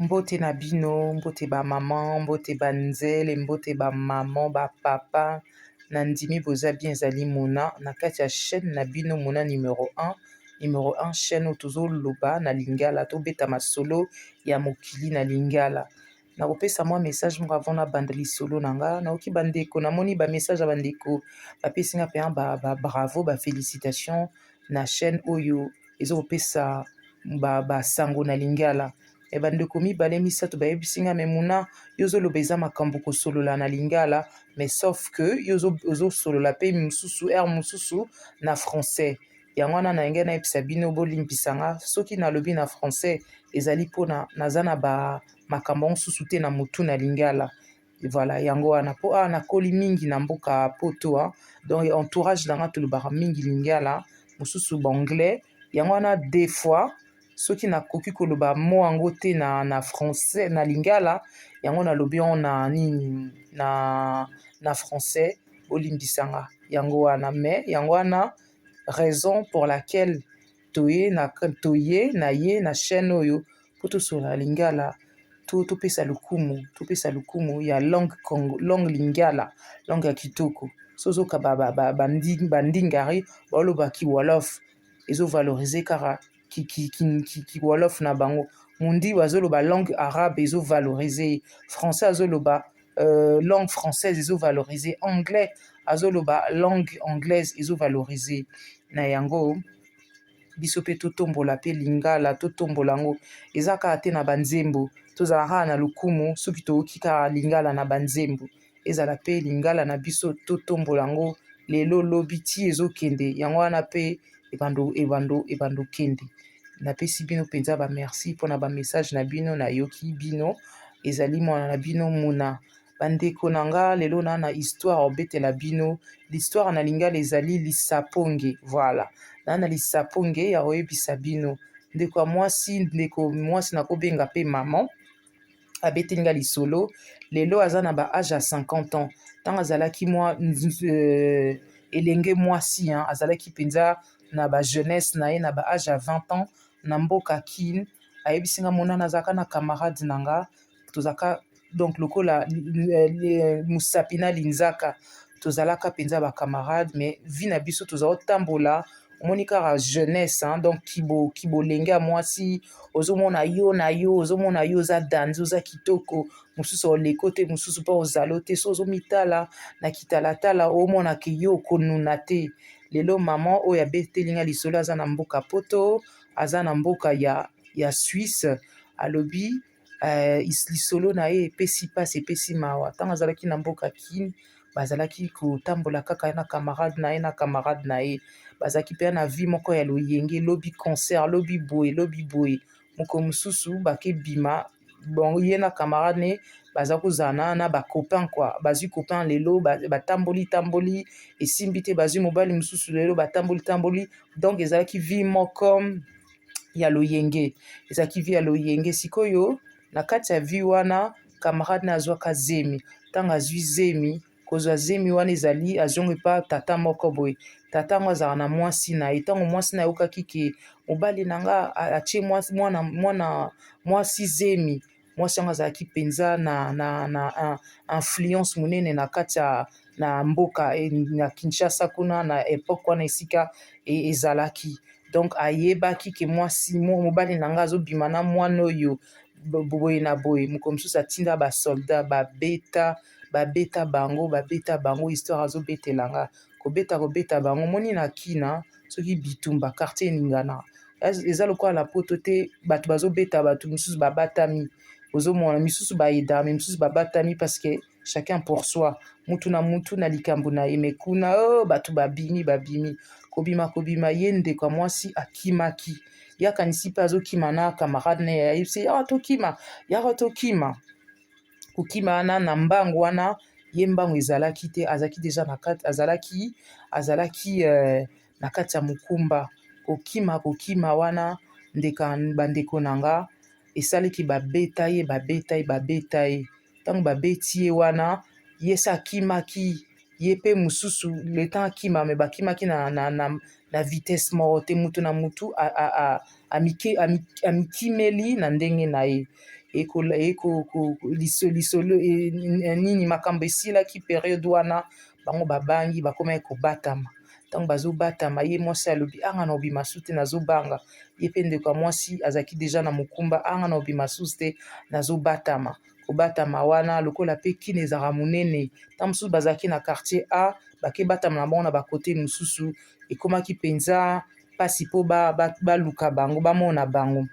Mbote na bino, mbote ba maman, mbote ba nzele, mbote ba maman, ba papa. Nandimi boza bien ezali Mona na kati ya chaîne na bino Mona numéro 1. Numéro 1 chaîne oyo tozoloba na lingala, tobeta masolo ya mokili na lingala. Nakopesa mwa message moko avant na banda lisolo na nga. Naoki bandeko namoni ba message ya bandeko bapesi nga mpenza ba bravo, ba félicitation na chaîne oyo ezokopesa ba sango na lingala. Bandeko mibale misato bayebisi nga me Mona yo ozoloba eza makambo kosolola na lingala, mais sauf que yo ozosolola mpe mosusu aire mosusu na français. Yango wana na ngai nayebisa bino bolimbisa nga soki nalobi na français ezali mpona naza na makambo mosusu te na motu na lingala. Voilà, yango wana mpo awa nakoli mingi na mboka poto, donc entourage nanga tolobaka mingi lingala, mosusu banglais. Yango wana des fois soki nakoki koloba mo yango te na français na lingala, yango nalobi yango na nini na français bolimbisa nga yango wana. Mais yango wana raison pour laquelle toye na ye na chaîne oyo mpo tosolola lingala, topesa lukumu ya langue lingala, langue ya kitoko. So ozoka bandingari balobaki wolof ezovalorize kaka ki wolof na bango. Mundi bazoloba langue arabe ezovalorize, français azoloba langue française ezovalorize, anglais azoloba langue anglaise ezovalorize. Na yango biso mpe totombola mpe lingala, totombola yango eza kaka te na banzembo, tozala kaka na lukumu soki toyoki kaka lingala na banzembo, ezala mpe lingala na biso totombola yango lelo lobi ti ezokende. Yango wana mpe ebando kende. Napesi bino mpenza ba merci mpona ba message na bino, nayoki bino ezali mwana na bino Mona. Bandeko na nga lelo na histoire obetela bino. L'histoire na lingala ezali lisaponge. Voilà, na lisaponge ya oyebisa bino ndeko mwasi nakobenga mpe maman abeteli nga lisolo. Lelo aza na ba age ya 50 ans. Ntango azalaki elenge mwasi azalaki mpenza na ba jeunesse na ye na ba age ya 20 ans na mboka Kin. Ayebisi nga Mona nazalaka na camarade na nga, tozalaka donc lokola musapi na linzaka, tozalaka mpenza ba camarade, mais vi na biso tozala otambola omoni kaka jeunesse, donc kibolenge ya mwasi, ozomona yo ozomona yo oza danzi, oza kitoko, mosusu oleko te, mosusu mpe ozalo te, so ozomitala na kitalatala omona ke yo konuna te. Lelo maman oyo abeteli nga lisolo aza na mboka poto, aza na mboka ya Suisse, alobi lisolo na ye epesi pasi epesi mawa. Ntango azalaki na mboka Kin bazalaki kotambola kaka na camarade na ye, bazalaki mpe na vie moko ya loyenge, lobi concert, lobi boye moko mosusu bake bima bon ye na camarade ne baza kozala na bacopain quoi, bazwi copain lelo batamboli esimbi te, bazwi mobali mosusu lelo batamboli, donc ezalaki vie moko ya loyenge, sikoyo na kati ya vie wana camarade ne azwaka zemi. Ntango azwi zemi, kozwa zemi wana ezali azongi pa tata moko boye, tata yango azala na mwasi na ye. Ntango mwasi na ye ayokaki ke mobali na nga atie mwasi zemi, mwasi yango azalaki mpenza na influence monene na kati ya na mboka na Kinshasa kuna na epoke wana esika ezalaki. Donc ayebaki ke mobali na nga azobima na mwana oyo boye na boye. Moko mosusu atinda basoldat babeta bango histoire azobetela nga kobeta bango. Moni na Kina soki bitumba quartier Ningana eza lokola na poto te, bato bazobeta bato mosusu babatami, ozomona misusu baedame misusu babatami parce que chacun pour soi, mutu na likambo na ye. Mekuna bato babimi kobima ye ndeko ya mwasi akimaki, yakanisi mpe azokima na camarade na ye, ayebisi yaka tokima kokima wana na mbangu wana. Ye mbangu ezalaki te, azalaki deja na kati, azalaki na kati ya mokumba. Kokima wana bandeko na nga esalaki babeta ye. Ntango babeti ye wana ye se akimaki, ye mpe mosusu le temps akima, me bakimaki na vitesse moko te, mutu na mutu amikimeli na ndenge na ye. lisolo nini makambo esilaki periode wana bango babangi bakomaki kobatama. Ntango bazobatama ye mwasi alobi anga na obima su te nazobanga, ye mpe ndeko ya mwasi azalaki deja na mokumba anga na obima susu te nazobatama. Kobatama wana lokola mpe kini ezalaka monene, ntango mosusu bazalaki na quartier A bake batama na bango na bakote mosusu, ekomaki mpenza mpasi mpo baluka bango bamona bango.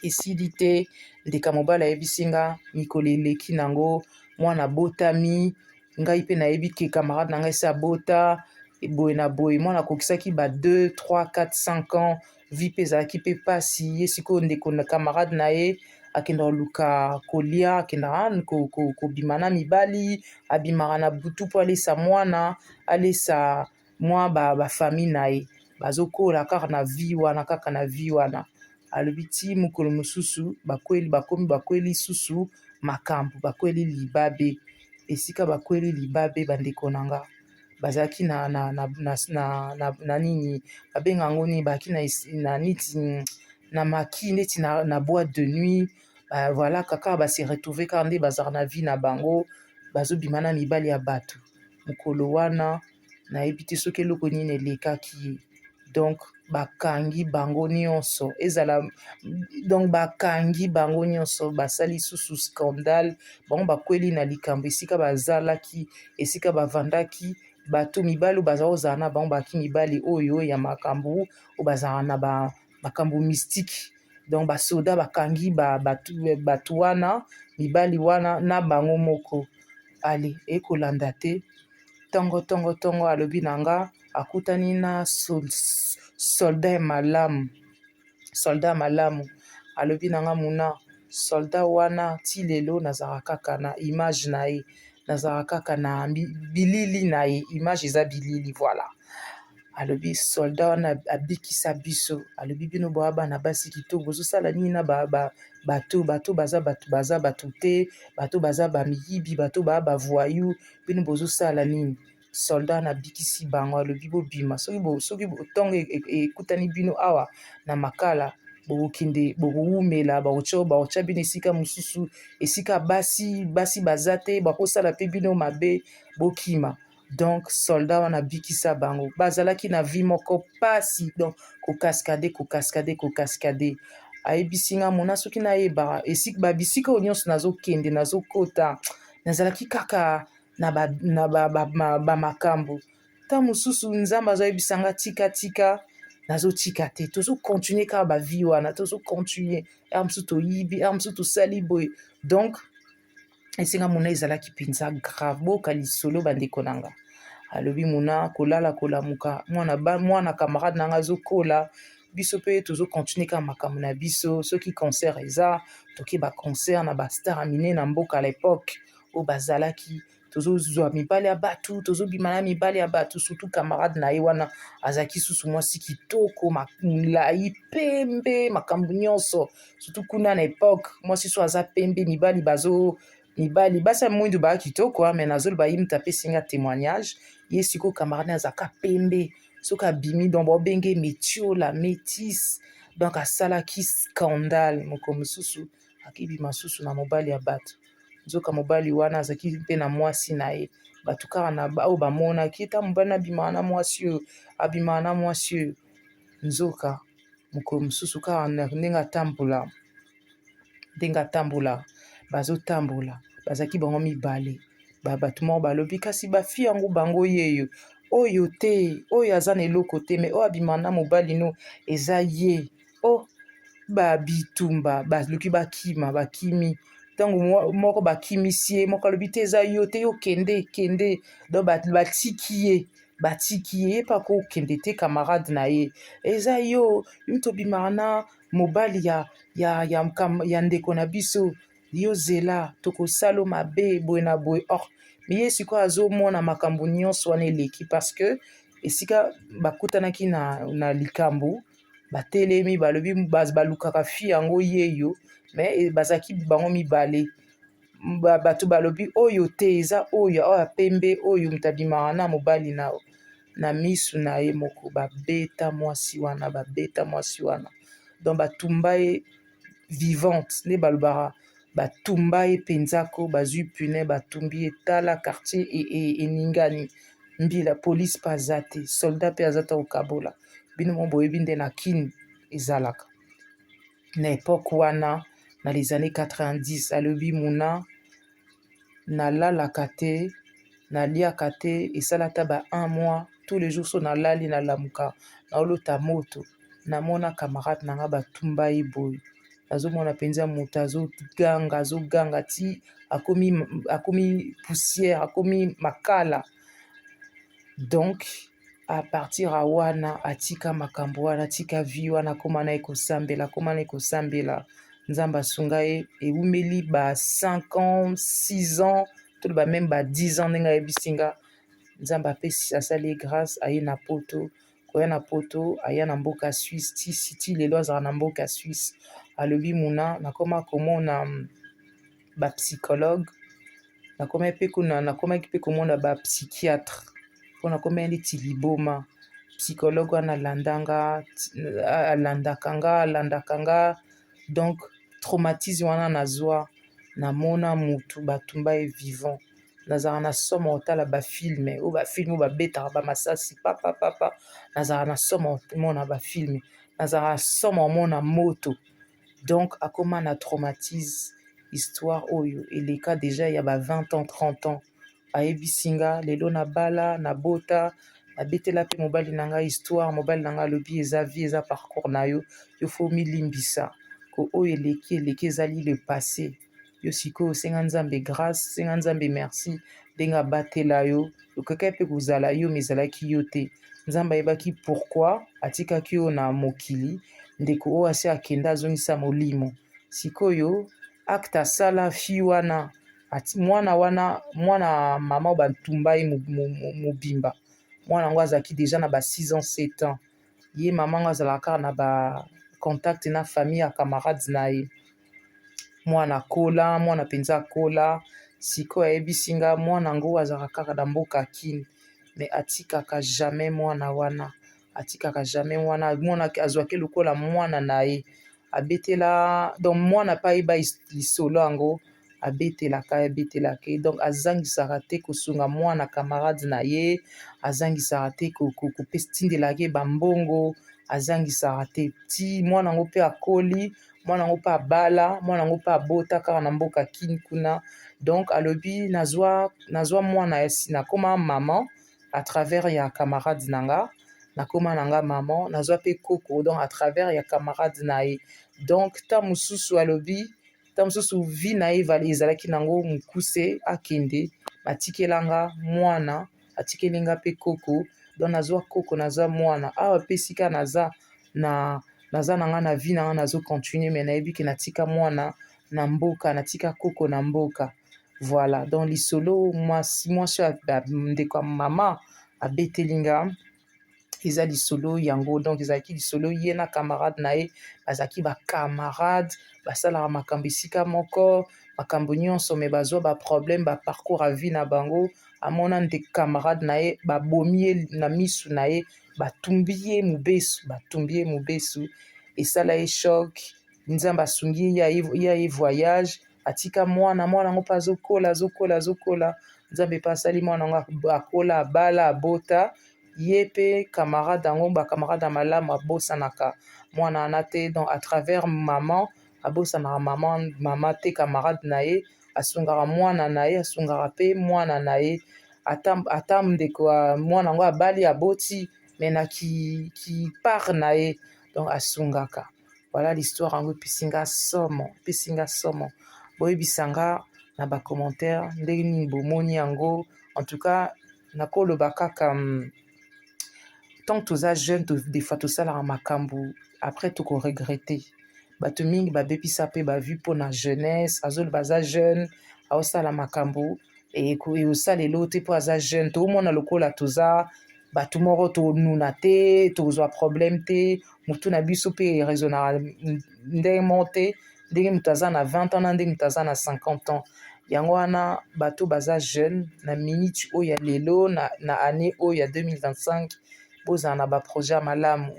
Esili te ndeka mobali ayebisi nga mikolo eleki nango mwana botami, ngai mpe nayebi ke camarade na ngai esi abota boye na boye, mwana akokisaki ba 2 3 4 5 ans, vi mpe ezalaki mpe mpasi. Ye sikoyo ndeko na camarade na ye akenda koluka kolia, akendaka kobima na mibali, abimaka na butu mpo alesa mwana, alesa mwa bafamille na ye, bazokola kaka na vi wana, kaka na vi wana. Alobi ti mokolo mosusu bakomi bakweli susu makambo, bakweli libabe. Esika bakweli libabe bandeko na nga bazalaki na nini babenga ngo nini, bazalaki na niti na maki neti na boîte de nuit, voilà kaka base retrouver kaka nde bazalaka na vie na bango, bazobima na mibali ya bato. Mokolo wana nayebi te soki eloko nini elekaki ye, donc bakangi bango nyonso, basali susu scandale, bango bakweli na likambo esika bazalaki, esika bavandaki, bato mibali oyo bazala kozala na bango baki mibali oyo ya makambo, oyo bazala na makambo mystique. Donc basoda bakangi bato wana, mibali wana na bango moko. Ale ekolanda te tongo alobi na nga akutani na soldat ya malamu. Alobi na nga muna soldat wana ti lelo nazalaka kaka na image na ye, nazalaka kaka na bilili na ye, image eza bilili, voilà. Alobi soldat wana abikisa biso, alobi bino boya bana basi kitoko bozosala nini na bato baza bato te, bato baza bamiyibi, bato baya bavoyu, bino bozosala nini? Soldat wana abikisi bango, alobi bobima, soki ntongo ekutani bino awa na makala, bokokende bokowumela, bakotya bino esika mosusu, esika basi baza te, bakosala mpe bino mabe, bokima. Donc soldat wana abikisa bango, bazalaki na vie moko pasi, donc kokaskade. Ayebisi nga mona soki nayebaka babisika oyo nyonso nazokende nazokota, nazalaki kaka na bamakambo. Ntango mosusu nzambe azoyebisa nga tika nazotika te, tozokontinue kaka bavie wana, tozokontinue ere mosusu toyibi, ere mosusu tosali boye. Donc esenga mona ezalaki mpenza grave, boka lisolo bandeko na nga. Alobi mona kolala kolamuka, mwana camarade na nga azokola, biso mpe tozokontinue kaka makambo na biso. Soki concert eza toke baconcert na bastar mine na mboka à l'époque oyo bazalaki, tozozwa mibali ya bato, tozobima na mibali ya bato, surtout camarade na ye wana azalaki susu mwasi kitoko, molai, pembe, makambo nyonso, surtout kuna na époque mwasi so aza pembe, mibali basi ya mwindu baya kitoko, me nazoloba ye mutu apesi nga témoignage, ye sikoyo camarade azalaka pembe, soki abimi donc babenge metiola métis, donc asalaki scandale. Moko mosusu akibima susu na mobali ya bato, nzoka mobali wana azalaki mpe na mwasi na ye, bato kaka na oyo bamonaki eta mobali abimaka na mwasi oyo, nzoka mokolo mosusu kaka ndenge atambola, bazotambola, bazalaki bango mibale, bato moko balobi kasi bafi yango bango yeyo oyo te, oyo aza na eloko te, me oyo abimaka na mobali no eza ye. Babitumba baluki bakimi, ntango moko bakimisi ye, moko alobi te eza yo te, yo kende, donc batiki ye ye mpe akokende te, camarade na ye eza yo tobimaka na mobali ya ndeko na biso, yo zela tokosala mabe boye na boye. Me ye sikoyo azomona makambo nyonso wana eleki, parce que esika bakutanaki na likambo batelemi balobi balukaka fi yango yeyo, me bazalaki bango mibale, bato balobi oyo te eza oyo apembe, oyo mutu abimaka na mobali na misu na ye moko, babeta mwasi wana, donc batumba ye vivante nde balobaka batumba ye penzako bazwi pune batumbi ye tala quartier eningani mbila police mpe aza te soldat mpe aza ta kokabola bino mo boyebi nde na kini ezalaka na epoke wana na les années 90 alobi muna nalalaka te naliaka te esala ata ba 1 mois tous les jours so nalali nalamuka naolota moto namona camarade na nga batumba ye boye nazomona mpenza moto azoganga ti akomi poussière akomi makala donc à partir ya wana atika makambo wana atika vi wana akóma na ye kosambela nzambe asunga ye ewumeli ba 5 ans 6 ans toloba même ba 10 ans ndenge ayebisi nga nzambe apesi asali ye grâce aye na poto koya na poto aya na mboka Suisse ti lelo azala na mboka Suisse alobi muna nakóma komona bapsychologue nakomaki mpe komona bapsychiatre mpo nakomaki neti liboma psychologue wana alandaka nga donc traumatisme wana nazwa namona mutu batumba ye vivant nazalaka na soma kotala bafilme oyo bafilme oyo babetaka bamasasi papapapa nazalaka na soma komona bafilme nazalaka na soma komona moto donc akóma na traumatise histoire oyo eleka deja ya ba 20 ans 30 ans ayebisi nga lelo nabala nabota nabetela mpe mobali na ngai histoire mobali na ngai alobi eza vie eza parcours na yo yo fo milimbisa ko oyo eleki ezali le passé yo sikoyo osenga nzambe grâce senga nzambe merci ndenge abatela yo okaka mpe kozala yo me ezalaki yo te nzambe ayebaki pourquoi atikaki yo na mokili ndeko oyo asi akenda azongisa molimo sikoyo acte asala fi wana mwana mama oyo batumba ye mobimba mwana yango azalaki deja na ba 6 ans 7 ans ye mama yango azalaka kaka na bacontact na famille ya camarade na ye mwana mpenza akola sikoyo ayebisi nga mwana yango azalaka kaka na mboka kini me atikaka jamais mwana wana amonaki azwaki lokola mwana na ye abetela donc mwana mpe ayeba lisolo yango abetelaka donc azangisaka te kosunga mwana camarade na ye azangisaka te kotindelaka ye bambongo azangisaka te ti mwana yango mpe akoli mwana yango mpe abala mwana yango mpe abota kaka na mboka kini kuna donc alobi nazwa mwana yasi nakóma maman à travers ya camarade na nga nakóma na nga maman nazwa mpe koko donc à travers ya camarade na ye donc ta mosusu alobi ta mosusu vi na ye ezalaki nango mokuse akende batikelanga mwana atikeli nga mpe koko donc nazwa koko nazwa mwana awa mpe esika naza na nga na vi na nga nazocontinue me nayebi ke natika mwana na mboka natika koko na mboka voilà donc lisolo mwasi oyo ndeko ya mama abeteli nga eza lisolo yango donc ezalaki lisolo ye na camarade na ye bazalaki bacamarade basalaka makambo esika moko makambo nyonso me bazwa baproblème baparcours ya vie na bango amona nde camarade na ye babomi ye na misu na ye batumbi ye mobesu esala ye choc nzambe asungi ye ye voyage atika mwana yango mpe azokola nzambe mpe asali mwana yango akola abala abota ye mpe camarade yango bacamarade ya malamu abosanaka mwana wana te donc à travers maman abosanaka mama te camarade na ye asungaka mwana na ye asungaka mpe mwana na ye ata ndeko ya mwana yango abali aboti me na kipart na ye donc asungaka voilà l'histoire yango epesinga somo boyebisanga na bacommentaire ndenge nini bomoni yango en tout cas nakoloba kaka tant que toza jeune des fois tosalaka makambo après tokoregrete bato mingi babebisa mpe bavu mpona jeunesse azoloba aza jeune aosala makambo eosalelo te mpo aza jeune toomona lokola toza bato moko tonuna te tozwa problème te motu na biso mpe eraisonnaka ndenge moko te ndenge moto aza na 20 ans na ndenge moto aza na 50 ans yango wana bato baza jeune na minute oyo ya lelo na année oyo ya 2025 bozala na baprojet ya malamu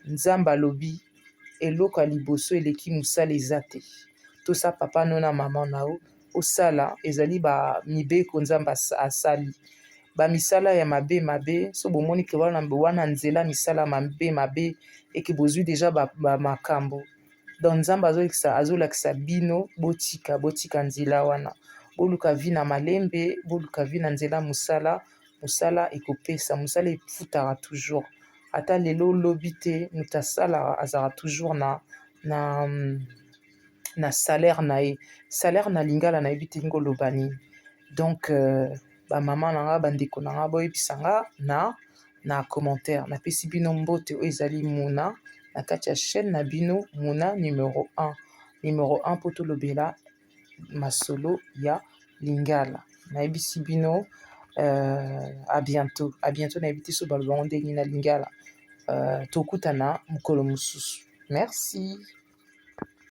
nzambe alobi eloko ya liboso eleki mosala eza te. Tosa papa no na mama na yo osala ezali bamibeko nzambe asali bamisala ya mabe mabe so bomoni ke wana nzela misala mabe mabe eke bozwi deja bamakambo donc nzambe azolakisa bino botika nzela wana boluka vi na malembe boluka vi na nzela mosala ekopesa mosala efutaka toujours ata lelo olobi te moto asalaka azalaka toujours na salaire na ye salaire na lingala nayebi te ngo oloba nini donc bamama na nga bandeko na nga boyebisa nga na commentaire napesi bino mbote oyo ezali Muna na kati ya chaîne na bino Muna numéro 1 mpo tolobela masolo ya lingala nayebisi bino à bientôt nayebi te so balobango ndenge na lingala tokutana mokolo mosusu merci.